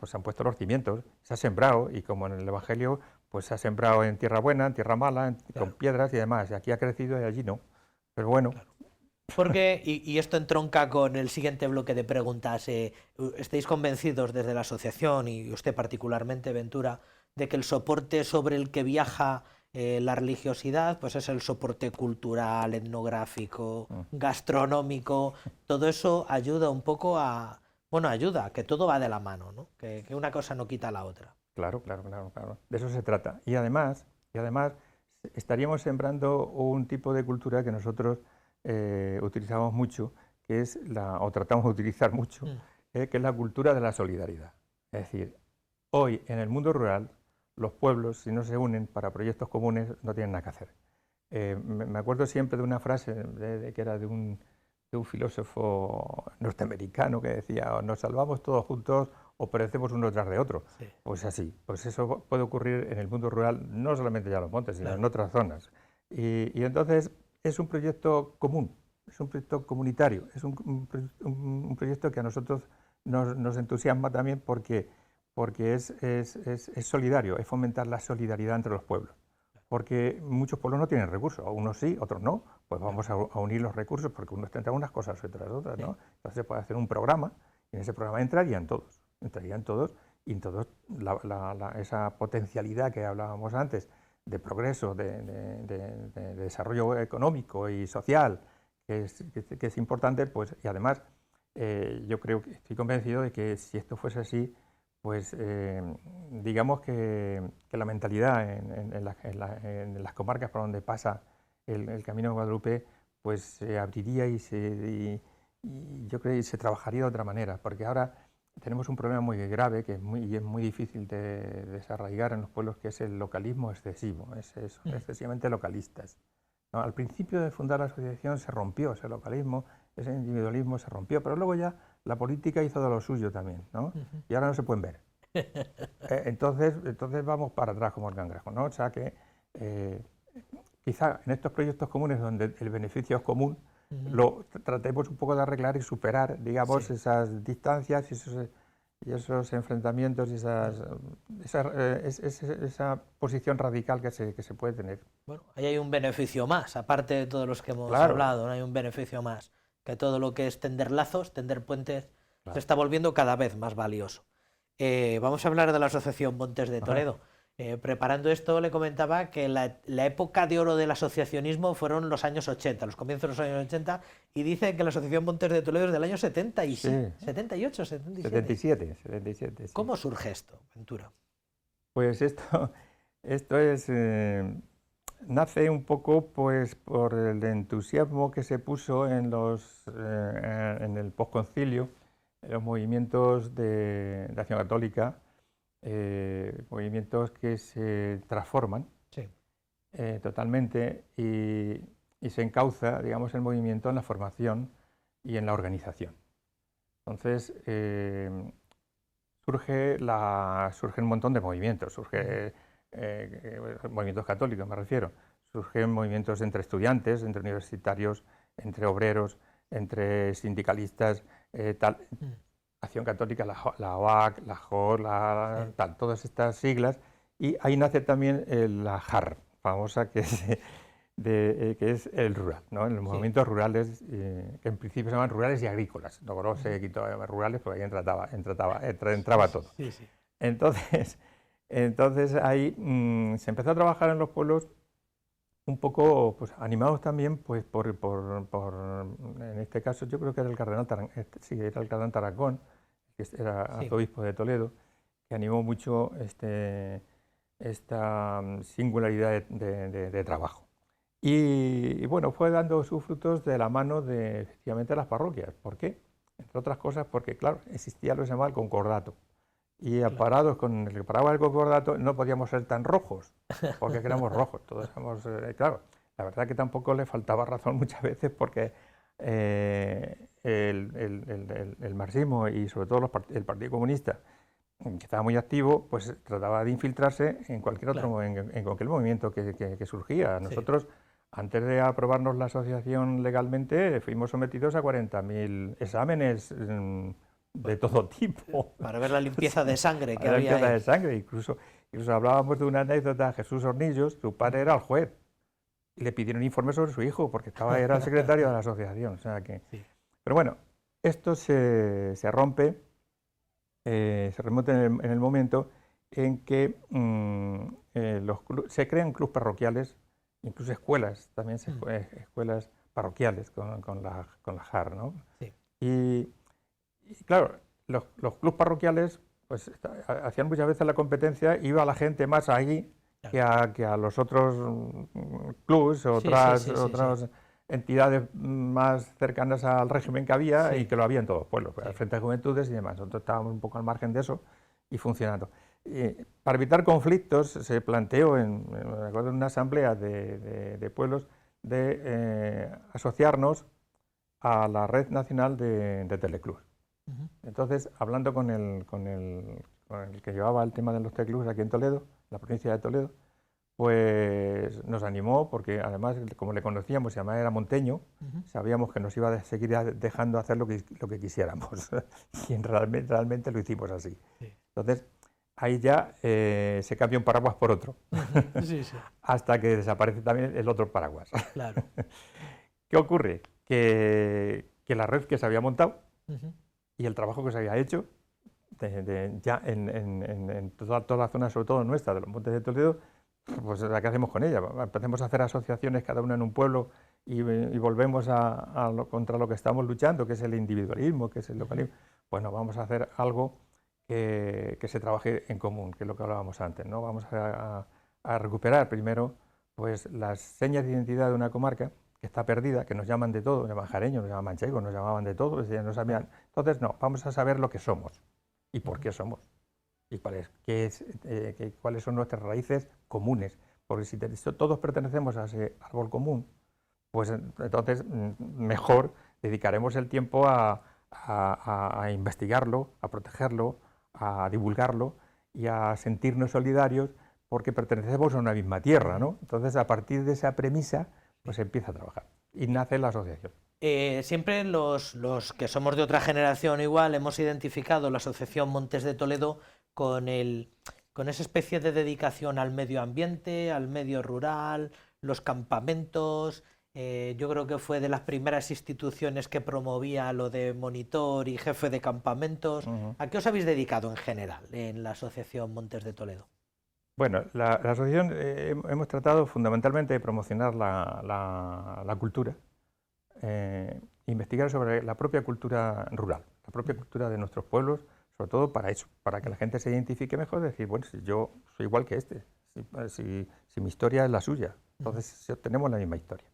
pues se han puesto los cimientos, se ha sembrado, y como en el Evangelio, pues se ha sembrado en tierra buena, en tierra mala, con piedras y demás. Y aquí ha crecido y allí no. Pero bueno. Porque, y esto entronca con el siguiente bloque de preguntas, ¿estáis convencidos desde la asociación, y usted particularmente, Ventura, de que el soporte sobre el que viaja la religiosidad pues es el soporte cultural, etnográfico, gastronómico? Todo eso ayuda un poco a que todo va de la mano, ¿no? Que una cosa no quita la otra. Claro. De eso se trata. Y además estaríamos sembrando un tipo de cultura que nosotros utilizamos mucho, que es o tratamos de utilizar mucho, que es la cultura de la solidaridad. Es decir, hoy en el mundo rural, los pueblos, si no se unen para proyectos comunes, no tienen nada que hacer. Me acuerdo siempre de una frase que era de un filósofo norteamericano que decía: nos salvamos todos juntos o perecemos uno tras de otro. Pues así, pues eso puede ocurrir en el mundo rural, no solamente ya en los montes, sino en otras zonas. Y entonces es un proyecto común, es un proyecto comunitario, es un proyecto que a nosotros nos entusiasma también porque es solidario, es fomentar la solidaridad entre los pueblos. Porque muchos pueblos no tienen recursos, unos sí, otros no, pues vamos a unir los recursos, porque unos tendrán unas cosas, otras otras, ¿no? Entonces se puede hacer un programa, y en ese programa entrarían todos, y entonces esa potencialidad que hablábamos antes, de progreso, de desarrollo económico y social, que es importante, pues, y además yo creo que estoy convencido de que si esto fuese así, pues digamos que la mentalidad en las comarcas por donde pasa el Camino de Guadalupe, pues se abriría y yo creo que se trabajaría de otra manera, porque ahora tenemos un problema muy grave que es muy difícil de desarraigar en los pueblos, que es el localismo excesivo, son excesivamente localistas, ¿no? Al principio de fundar la asociación se rompió ese localismo, ese individualismo se rompió, pero luego ya la política hizo de lo suyo también, ¿no? Y ahora no se pueden ver. Entonces vamos para atrás como el cangrejo, ¿no? O sea que quizá en estos proyectos comunes donde el beneficio es común, lo tratemos un poco de arreglar y superar, digamos, esas distancias y esos enfrentamientos y esa posición radical que se puede tener. Bueno, ahí hay un beneficio más, aparte de todos los que hemos hablado, ¿no? Hay un beneficio más, que todo lo que es tender lazos, tender puentes, se está volviendo cada vez más valioso. Vamos a hablar de la Asociación Montes de Toledo. Preparando esto le comentaba que la época de oro del asociacionismo fueron los años 80, los comienzos de los años 80, y dice que la Asociación Montes de Toledo es del año 77, 77. 77. Sí. ¿Cómo surge esto, Ventura? Pues esto es... nace un poco pues, por el entusiasmo que se puso en el posconcilio, en los movimientos de Acción Católica, movimientos que se transforman totalmente y se encauza, digamos, el movimiento en la formación y en la organización. Entonces, surge un montón de movimientos, surge movimientos católicos, me refiero, surgen movimientos entre estudiantes, entre universitarios, entre obreros, entre sindicalistas, Acción Católica, la OAC, la JOR, todas estas siglas, y ahí nace también la JAR, famosa, que es el rural, ¿no? En los movimientos rurales, que en principio se llaman rurales y agrícolas, luego se quitó rurales porque ahí entraba todo. Sí, sí. Entonces ahí se empezó a trabajar en los pueblos un poco pues, animados también pues, por, en este caso yo creo que era el cardenal Tarancón, que era arzobispo de Toledo, que animó mucho esta singularidad de trabajo. Y bueno, fue dando sus frutos de la mano de efectivamente las parroquias. ¿Por qué? Entre otras cosas porque, claro, existía lo que se llamaba el concordato. Y aparados con el que paraba el concordato no podíamos ser tan rojos, porque éramos rojos, todos éramos, claro, la verdad que tampoco le faltaba razón muchas veces porque el marxismo y sobre todo el Partido Comunista, que estaba muy activo, pues trataba de infiltrarse en cualquier otro, en cualquier movimiento que surgía. Nosotros, antes de aprobarnos la asociación legalmente, fuimos sometidos a 40.000 exámenes de todo tipo. Para ver la limpieza de sangre que había. La limpieza de sangre, incluso hablábamos de una anécdota. Jesús Hornillos, su padre era el juez, y le pidieron informe sobre su hijo, porque era el secretario de la asociación. O sea que... Pero bueno, esto se rompe, se remonta en el momento en que se crean clubes parroquiales, incluso escuelas, también escuelas parroquiales con la JAR, ¿no? Sí. Y claro, los clubes parroquiales pues, hacían muchas veces la competencia, iba la gente más allí que a los otros clubes, otras entidades más cercanas al régimen que había y que lo había en todos los pueblos, el Frente de Juventudes y demás. Nosotros estábamos un poco al margen de eso y funcionando. Para evitar conflictos se planteó en una asamblea de pueblos de asociarnos a la Red Nacional de Teleclubs. Entonces, hablando con el que llevaba el tema de los teleclubs aquí en Toledo, la provincia de Toledo, pues nos animó, porque además, como le conocíamos, y además era monteño, sabíamos que nos iba a seguir dejando hacer lo que quisiéramos. Y realmente lo hicimos así. Sí. Entonces, ahí ya se cambia un paraguas por otro, hasta que desaparece también el otro paraguas. Claro. ¿Qué ocurre? Que la red que se había montado y el trabajo que se había hecho ya en toda la zona, sobre todo nuestra, de los Montes de Toledo, pues ¿qué hacemos con ella? Empecemos a hacer asociaciones cada una en un pueblo y volvemos contra lo que estamos luchando, que es el individualismo, que es el localismo. Bueno, vamos a hacer algo que se trabaje en común, que es lo que hablábamos antes, ¿no? Vamos a recuperar primero pues las señas de identidad de una comarca que está perdida, que nos llaman de todo, nos llaman jareños, nos llaman manchegos, nos llamaban de todo, no sabían. Entonces, no, vamos a saber lo que somos y por qué somos y cuáles son nuestras raíces comunes, porque si todos pertenecemos a ese árbol común, pues entonces mejor dedicaremos el tiempo a investigarlo, a protegerlo, a divulgarlo y a sentirnos solidarios porque pertenecemos a una misma tierra, ¿no? Entonces, a partir de esa premisa, pues empieza a trabajar y nace la asociación. Siempre los que somos de otra generación igual hemos identificado la Asociación Montes de Toledo con esa especie de dedicación al medio ambiente, al medio rural, los campamentos. Yo creo que fue de las primeras instituciones que promovía lo de monitor y jefe de campamentos. ¿A qué os habéis dedicado en general en la Asociación Montes de Toledo? Bueno, la asociación hemos tratado fundamentalmente de promocionar la cultura, investigar sobre la propia cultura rural, la propia cultura de nuestros pueblos, sobre todo para eso, para que la gente se identifique mejor, decir, bueno, si yo soy igual que este, si mi historia es la suya, entonces tenemos la misma historia.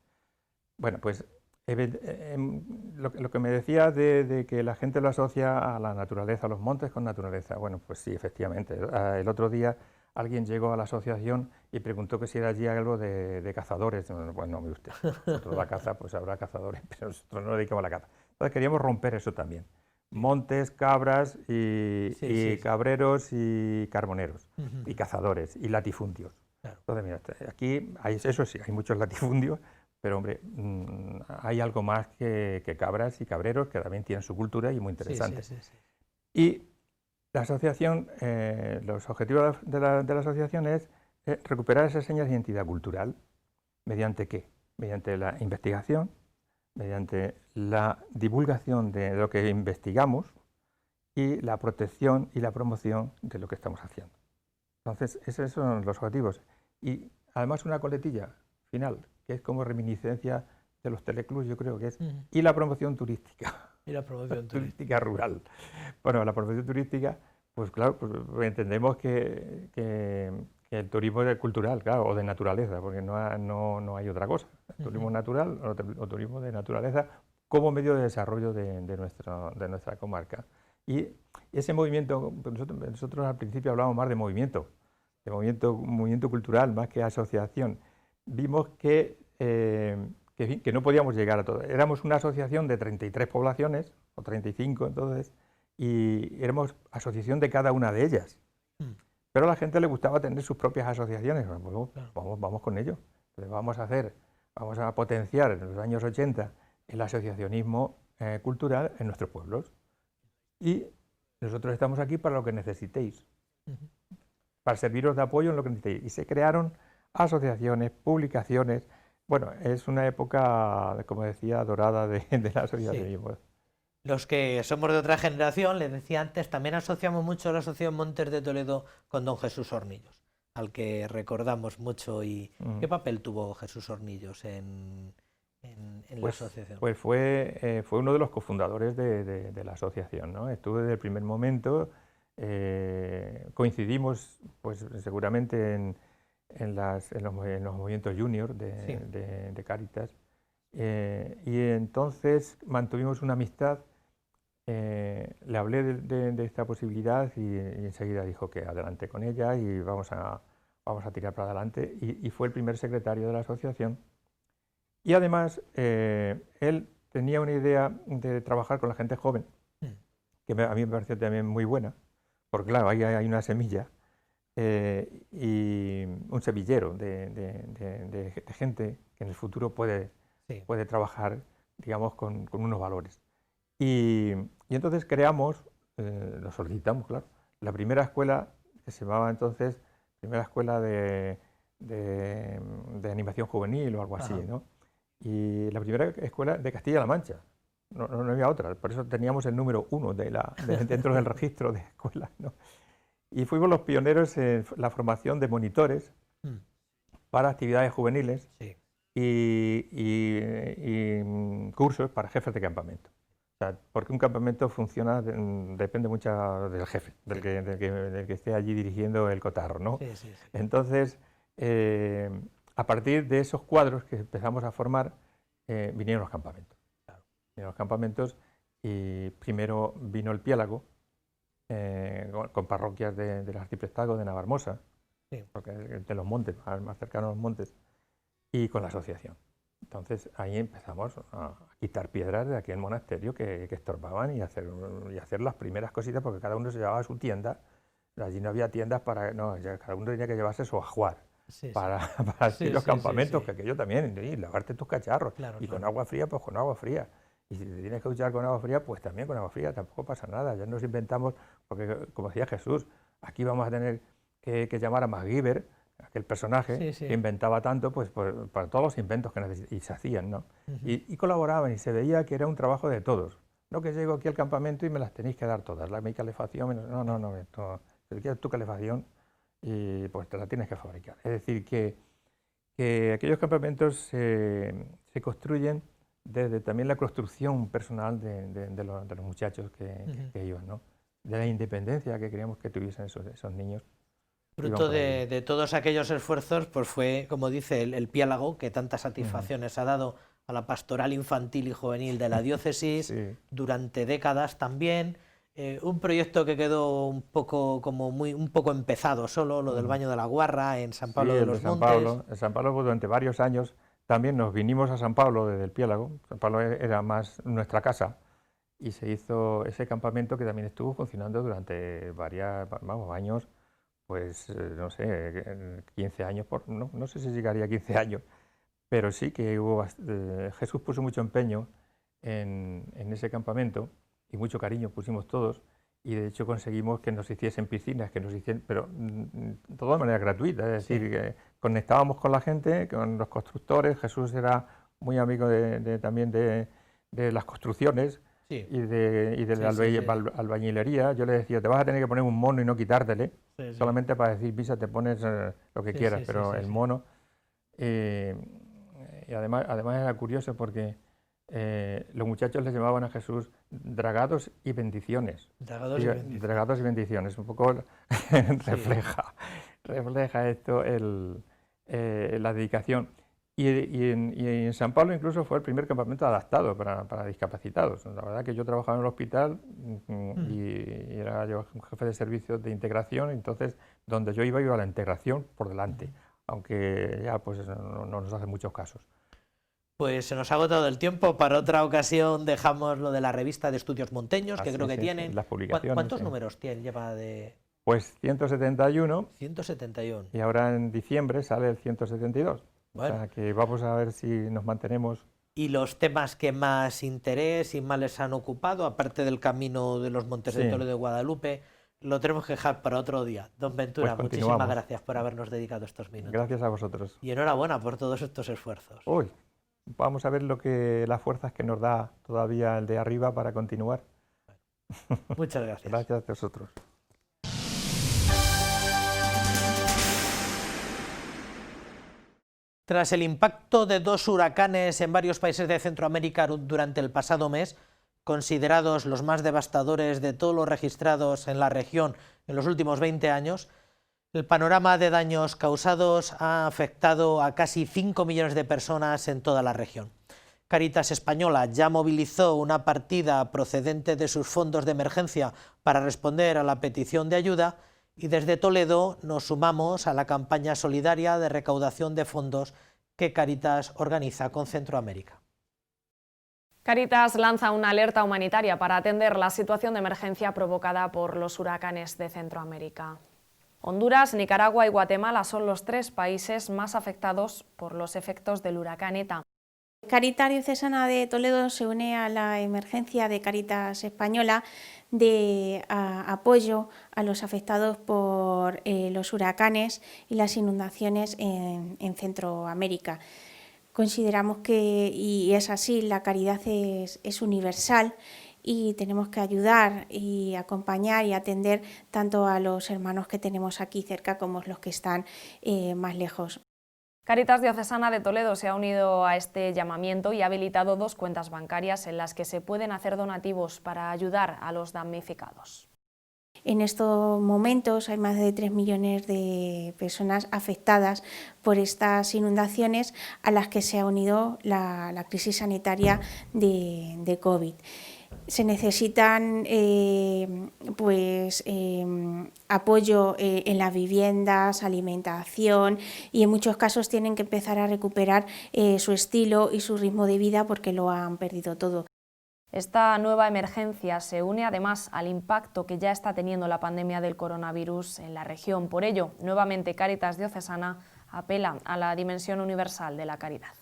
Bueno, pues lo que me decía de que la gente lo asocia a la naturaleza, a los montes con naturaleza, bueno, pues sí, efectivamente. El otro día alguien llegó a la asociación y preguntó que si era allí algo de cazadores. Bueno, mire usted, nosotros la caza, pues habrá cazadores, pero nosotros no nos dedicamos a la caza. Entonces queríamos romper eso también. Montes, cabras y cabreros y carboneros, y cazadores y latifundios. Claro. Entonces, mira, aquí eso sí, hay muchos latifundios, pero hombre, hay algo más que cabras y cabreros que también tienen su cultura y muy interesante. Y la asociación, los objetivos de la asociación es recuperar esas señas de identidad cultural. ¿Mediante qué? Mediante la investigación, mediante la divulgación de lo que investigamos y la protección y la promoción de lo que estamos haciendo. Entonces, esos son los objetivos. Y además una coletilla final, que es como reminiscencia de los teleclubs, yo creo que es, y la promoción turística. Y la promoción turística rural. Bueno, la promoción turística, pues claro, pues entendemos que el turismo es cultural, claro, o de naturaleza, porque no hay otra cosa. El turismo natural o turismo de naturaleza como medio de desarrollo de nuestra comarca. Y ese movimiento, nosotros al principio hablábamos más de movimiento cultural más que asociación. Vimos que no podíamos llegar a todo. Éramos una asociación de 33 poblaciones, o 35 entonces, y éramos asociación de cada una de ellas. Pero a la gente le gustaba tener sus propias asociaciones. Bueno, pues vamos con ello. Entonces vamos a potenciar en los años 80 el asociacionismo cultural en nuestros pueblos. Y nosotros estamos aquí para lo que necesitéis, para serviros de apoyo en lo que necesitéis. Y se crearon asociaciones, publicaciones. Bueno, es una época, como decía, dorada del asociacionismo. Sí. Los que somos de otra generación, les decía antes, también asociamos mucho la Asociación Montes de Toledo con don Jesús Hornillos, al que recordamos mucho. ¿Y qué papel tuvo Jesús Hornillos en la asociación? Pues fue uno de los cofundadores de la asociación, ¿no? Estuvo desde el primer momento, coincidimos pues seguramente en los movimientos junior de Cáritas, y entonces mantuvimos una amistad. Le hablé de esta posibilidad y enseguida dijo que adelante con ella y vamos a tirar para adelante, y fue el primer secretario de la asociación. Y además él tenía una idea de trabajar con la gente joven, que a mí me pareció también muy buena, porque claro, ahí hay una semilla y un semillero de gente que en el futuro puede trabajar, digamos, con unos valores. Y entonces creamos, lo solicitamos, claro, la primera escuela que se llamaba entonces Primera Escuela de Animación Juvenil o algo así, ¿no? Y la primera escuela de Castilla-La Mancha, no había otra, por eso teníamos el número 1 dentro del registro de escuelas, ¿no? Y fuimos los pioneros en la formación de monitores para actividades juveniles y cursos para jefes de campamento. O sea, porque un campamento funciona, depende mucho del jefe, del que esté allí dirigiendo el cotarro, ¿no? Entonces, a partir de esos cuadros que empezamos a formar, vinieron los campamentos. Vinieron los campamentos y primero vino el Piélago, con parroquias del arciprestazgo de Navarmosa, porque de los montes, más cercanos a los montes, y con la asociación. Entonces ahí empezamos a quitar piedras de aquel monasterio que estorbaban y hacer las primeras cositas, porque cada uno se llevaba su tienda. Allí no había tiendas cada uno tenía que llevarse su ajuar para hacer los campamentos, que aquello también, y lavarte tus cacharros, con agua fría, pues con agua fría. Y si te tienes que duchar con agua fría, pues también con agua fría, tampoco pasa nada. Ya nos inventamos, porque como decía Jesús, aquí vamos a tener que llamar a MacGyver, aquel personaje que inventaba tanto, pues para todos los inventos que y se hacían, ¿no? Y colaboraban y se veía que era un trabajo de todos. No que llego aquí al campamento y me las tenéis que dar todas, mi calefacción, no, si quieres tu calefacción, y pues te la tienes que fabricar. Es decir, que aquellos campamentos se construyen desde también la construcción personal de los muchachos que iban, ¿no? De la independencia que queríamos que tuviesen esos niños. Fruto de todos aquellos esfuerzos, pues fue, como dice, el piélago que tantas satisfacciones ha dado a la pastoral infantil y juvenil de la diócesis, sí, durante décadas también. Un proyecto que quedó un poco empezado solo, lo del baño de la Guarra en San Pablo de los Montes. En San Pablo, pues, durante varios años también nos vinimos a San Pablo desde el Piélago. San Pablo era más nuestra casa y se hizo ese campamento que también estuvo funcionando durante varios años, pues no sé, 15 años, no sé si llegaría a 15 años, pero sí que Jesús puso mucho empeño en ese campamento y mucho cariño pusimos todos, y de hecho conseguimos que nos hiciesen piscinas, pero todo de manera gratuita, es decir, que conectábamos con la gente, con los constructores. Jesús era muy amigo también de las construcciones, sí, y de la albañilería. Yo le decía, te vas a tener que poner un mono y no quitártele, solamente para decir, Pisa, te pones lo que quieras, pero el mono. Y además era curioso porque los muchachos les llamaban a Jesús dragados y bendiciones. Dragados y bendiciones. Un poco refleja esto la dedicación. Y en San Pablo incluso fue el primer campamento adaptado para discapacitados. La verdad que yo trabajaba en el hospital y era yo jefe de servicios de integración, entonces donde yo iba a la integración por delante, aunque ya pues no nos hace muchos casos. Pues se nos ha agotado el tiempo. Para otra ocasión dejamos lo de la revista de estudios monteños, que creo que tienen. Las publicaciones. ¿Cuántos números lleva de...? Pues 171. 171. Y ahora en diciembre sale el 172. Bueno. O sea que vamos a ver si nos mantenemos. ¿Y los temas que más interés y más les han ocupado, aparte del camino de los Montes de Toledo de Guadalupe, lo tenemos que dejar para otro día? Don Ventura, pues muchísimas gracias por habernos dedicado estos minutos. Gracias a vosotros. Y enhorabuena por todos estos esfuerzos. Uy. Vamos a ver las fuerzas que nos da todavía el de arriba para continuar. Muchas gracias. Gracias a vosotros. Tras el impacto de 2 huracanes en varios países de Centroamérica durante el pasado mes, considerados los más devastadores de todos los registrados en la región en los últimos 20 años, el panorama de daños causados ha afectado a casi 5 millones de personas en toda la región. Cáritas Española ya movilizó una partida procedente de sus fondos de emergencia para responder a la petición de ayuda, y desde Toledo nos sumamos a la campaña solidaria de recaudación de fondos que Cáritas organiza con Centroamérica. Cáritas lanza una alerta humanitaria para atender la situación de emergencia provocada por los huracanes de Centroamérica. Honduras, Nicaragua y Guatemala son los 3 países más afectados por los efectos del huracán ETA. Cáritas Diocesana de Toledo se une a la emergencia de Cáritas Española de apoyo a los afectados por los huracanes y las inundaciones en Centroamérica. Consideramos que, y es así, la caridad es universal, y tenemos que ayudar y acompañar y atender tanto a los hermanos que tenemos aquí cerca como los que están más lejos. Cáritas Diocesana de Toledo se ha unido a este llamamiento y ha habilitado 2 cuentas bancarias en las que se pueden hacer donativos para ayudar a los damnificados. En estos momentos hay más de 3 millones de personas afectadas por estas inundaciones, a las que se ha unido la crisis sanitaria de COVID. Se necesitan apoyo en las viviendas, alimentación, y en muchos casos tienen que empezar a recuperar su estilo y su ritmo de vida porque lo han perdido todo. Esta nueva emergencia se une además al impacto que ya está teniendo la pandemia del coronavirus en la región. Por ello, nuevamente Cáritas Diocesana apela a la dimensión universal de la caridad.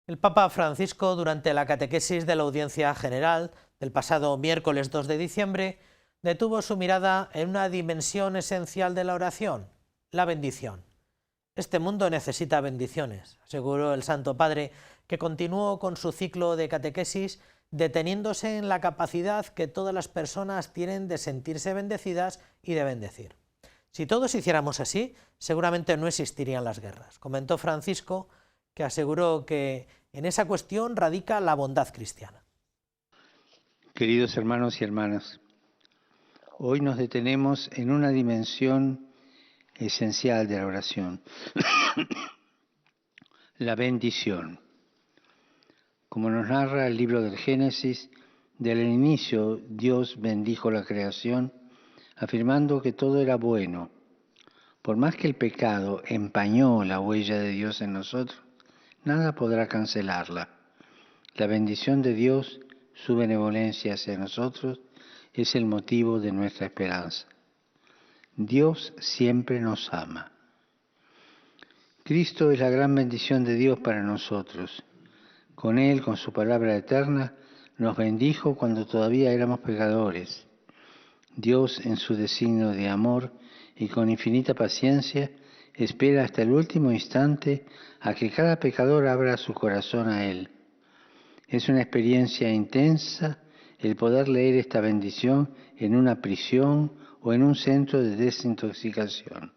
El Papa Francisco, durante la catequesis de la Audiencia General del pasado miércoles 2 de diciembre, detuvo su mirada en una dimensión esencial de la oración, la bendición. Este mundo necesita bendiciones, aseguró el Santo Padre, que continuó con su ciclo de catequesis deteniéndose en la capacidad que todas las personas tienen de sentirse bendecidas y de bendecir. Si todos hiciéramos así, seguramente no existirían las guerras. Comentó Francisco, que aseguró que en esa cuestión radica la bondad cristiana. Queridos hermanos y hermanas, hoy nos detenemos en una dimensión esencial de la oración, la bendición. Como nos narra el libro del Génesis, desde el inicio Dios bendijo la creación, afirmando que todo era bueno. Por más que el pecado empañó la huella de Dios en nosotros, nada podrá cancelarla. La bendición de Dios, su benevolencia hacia nosotros, es el motivo de nuestra esperanza. Dios siempre nos ama. Cristo es la gran bendición de Dios para nosotros. Con Él, con su palabra eterna, nos bendijo cuando todavía éramos pecadores. Dios, en su designio de amor y con infinita paciencia, espera hasta el último instante a que cada pecador abra su corazón a Él. Es una experiencia intensa el poder leer esta bendición en una prisión o en un centro de desintoxicación.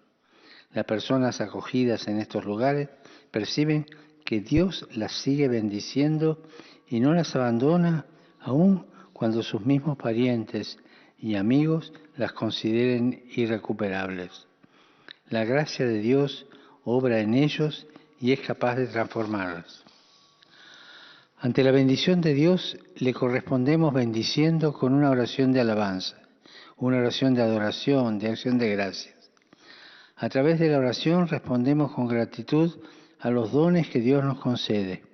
Las personas acogidas en estos lugares perciben que Dios las sigue bendiciendo y no las abandona aun cuando sus mismos parientes y amigos las consideren irrecuperables. La gracia de Dios obra en ellos y es capaz de transformarlas. Ante la bendición de Dios le correspondemos bendiciendo con una oración de alabanza, una oración de adoración, de acción de gracias. A través de la oración respondemos con gratitud a los dones que Dios nos concede.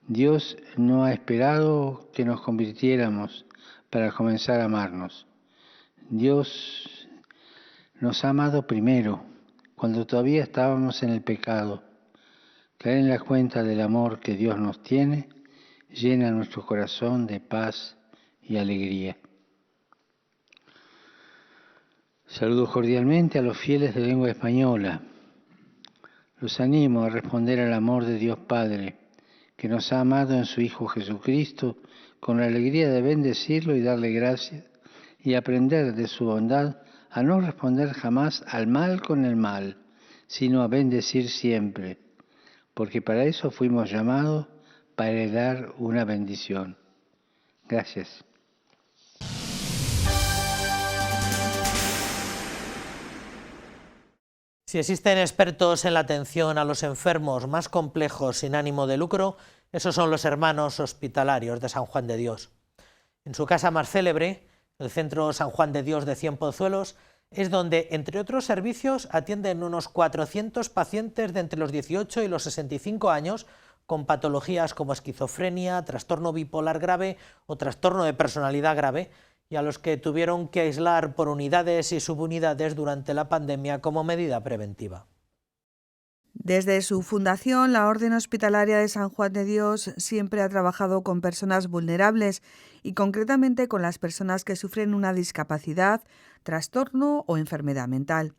Dios no ha esperado que nos convirtiéramos para comenzar a amarnos. Dios nos ha amado primero, cuando todavía estábamos en el pecado. Caer en la cuenta del amor que Dios nos tiene llena nuestro corazón de paz y alegría. Saludo cordialmente a los fieles de lengua española. Los animo a responder al amor de Dios Padre, que nos ha amado en su Hijo Jesucristo, con la alegría de bendecirlo y darle gracias, y aprender de su bondad a no responder jamás al mal con el mal, sino a bendecir siempre, porque para eso fuimos llamados, para heredar una bendición. Gracias. Si existen expertos en la atención a los enfermos más complejos sin ánimo de lucro, esos son los hermanos hospitalarios de San Juan de Dios. En su casa más célebre, el Centro San Juan de Dios de Cienpozuelos, es donde, entre otros servicios, atienden unos 400 pacientes de entre los 18 y los 65 años con patologías como esquizofrenia, trastorno bipolar grave o trastorno de personalidad grave, y a los que tuvieron que aislar por unidades y subunidades durante la pandemia como medida preventiva. Desde su fundación, la Orden Hospitalaria de San Juan de Dios siempre ha trabajado con personas vulnerables y concretamente con las personas que sufren una discapacidad, trastorno o enfermedad mental.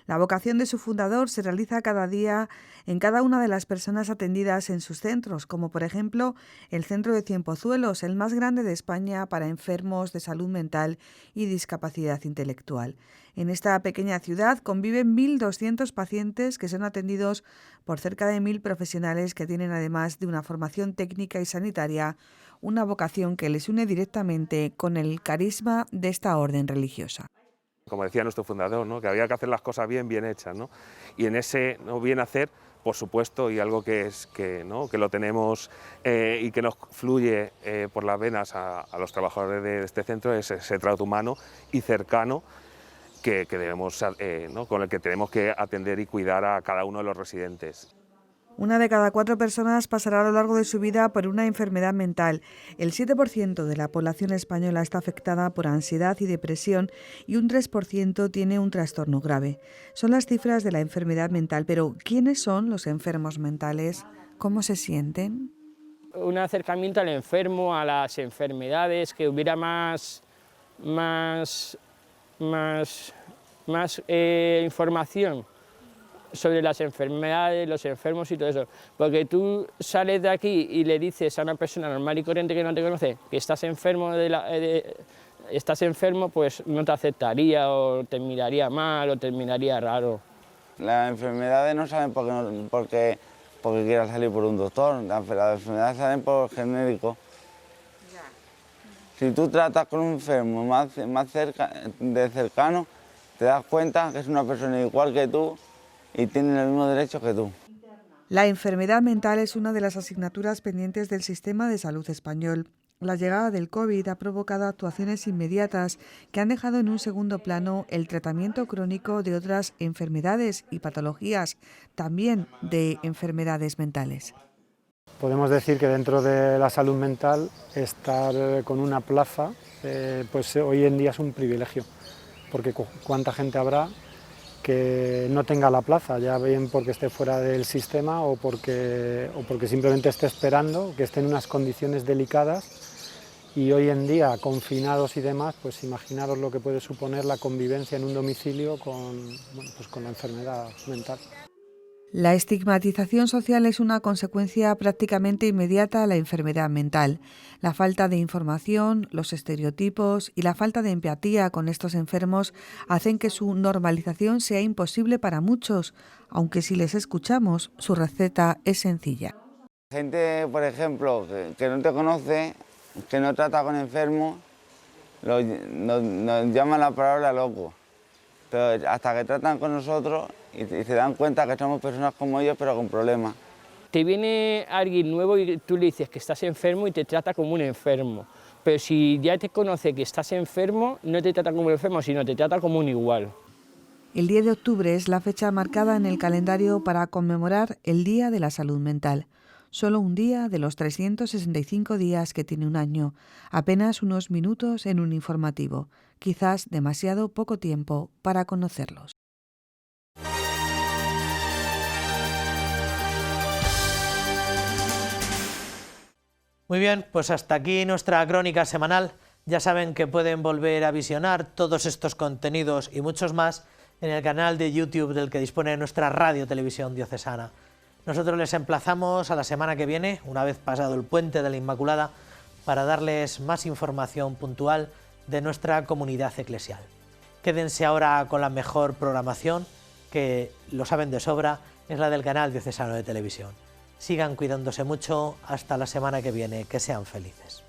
La vocación de su fundador se realiza cada día en cada una de las personas atendidas en sus centros, como por ejemplo el Centro de Cienpozuelos, el más grande de España para enfermos de salud mental y discapacidad intelectual. En esta pequeña ciudad conviven 1.200 pacientes que son atendidos por cerca de 1.000 profesionales que tienen, además de una formación técnica y sanitaria, una vocación que les une directamente con el carisma de esta orden religiosa. Como decía nuestro fundador, ¿no?, que había que hacer las cosas bien hechas, ¿no? Y en ese bien hacer, por supuesto, y algo que lo tenemos y que nos fluye por las venas a los trabajadores de este centro, es ese trato humano y cercano que debemos, con el que tenemos que atender y cuidar a cada uno de los residentes. Una de cada 4 personas pasará a lo largo de su vida por una enfermedad mental. El 7% de la población española está afectada por ansiedad y depresión y un 3% tiene un trastorno grave. Son las cifras de la enfermedad mental, pero ¿quiénes son los enfermos mentales? ¿Cómo se sienten? Un acercamiento al enfermo, a las enfermedades, que hubiera más información sobre las enfermedades, los enfermos y todo eso. Porque tú sales de aquí y le dices a una persona normal y corriente que no te conoce que estás enfermo, pues no te aceptaría o te miraría mal o te miraría raro. Las enfermedades no salen porque quieras salir por un doctor, las enfermedades salen por genérico. Si tú tratas con un enfermo más cercano, te das cuenta que es una persona igual que tú y tiene los mismos derechos que tú. La enfermedad mental es una de las asignaturas pendientes del sistema de salud español. La llegada del COVID ha provocado actuaciones inmediatas que han dejado en un segundo plano el tratamiento crónico de otras enfermedades y patologías, también de enfermedades mentales. Podemos decir que dentro de la salud mental estar con una plaza pues hoy en día es un privilegio, porque cuánta gente habrá que no tenga la plaza, ya bien porque esté fuera del sistema o porque simplemente esté esperando, que esté en unas condiciones delicadas, y hoy en día confinados y demás, pues imaginaros lo que puede suponer la convivencia en un domicilio con la enfermedad mental. La estigmatización social es una consecuencia prácticamente inmediata a la enfermedad mental. La falta de información, los estereotipos y la falta de empatía con estos enfermos hacen que su normalización sea imposible para muchos, aunque si les escuchamos, su receta es sencilla. Gente, por ejemplo, que no te conoce, que no trata con enfermos, nos llaman la palabra loco. Pero hasta que tratan con nosotros y se dan cuenta que somos personas como ellos, pero con problemas. Te viene alguien nuevo y tú le dices que estás enfermo y te trata como un enfermo. Pero si ya te conoce que estás enfermo, no te trata como un enfermo, sino te trata como un igual. El 10 de octubre es la fecha marcada en el calendario para conmemorar el Día de la Salud Mental. Solo un día de los 365 días que tiene un año, apenas unos minutos en un informativo, quizás demasiado poco tiempo para conocerlos. Muy bien, pues hasta aquí nuestra crónica semanal. Ya saben que pueden volver a visionar todos estos contenidos y muchos más en el canal de YouTube del que dispone nuestra Radio Televisión Diocesana. Nosotros les emplazamos a la semana que viene, una vez pasado el puente de la Inmaculada, para darles más información puntual de nuestra comunidad eclesial. Quédense ahora con la mejor programación, que lo saben de sobra, es la del canal diocesano de televisión. Sigan cuidándose mucho, hasta la semana que viene, que sean felices.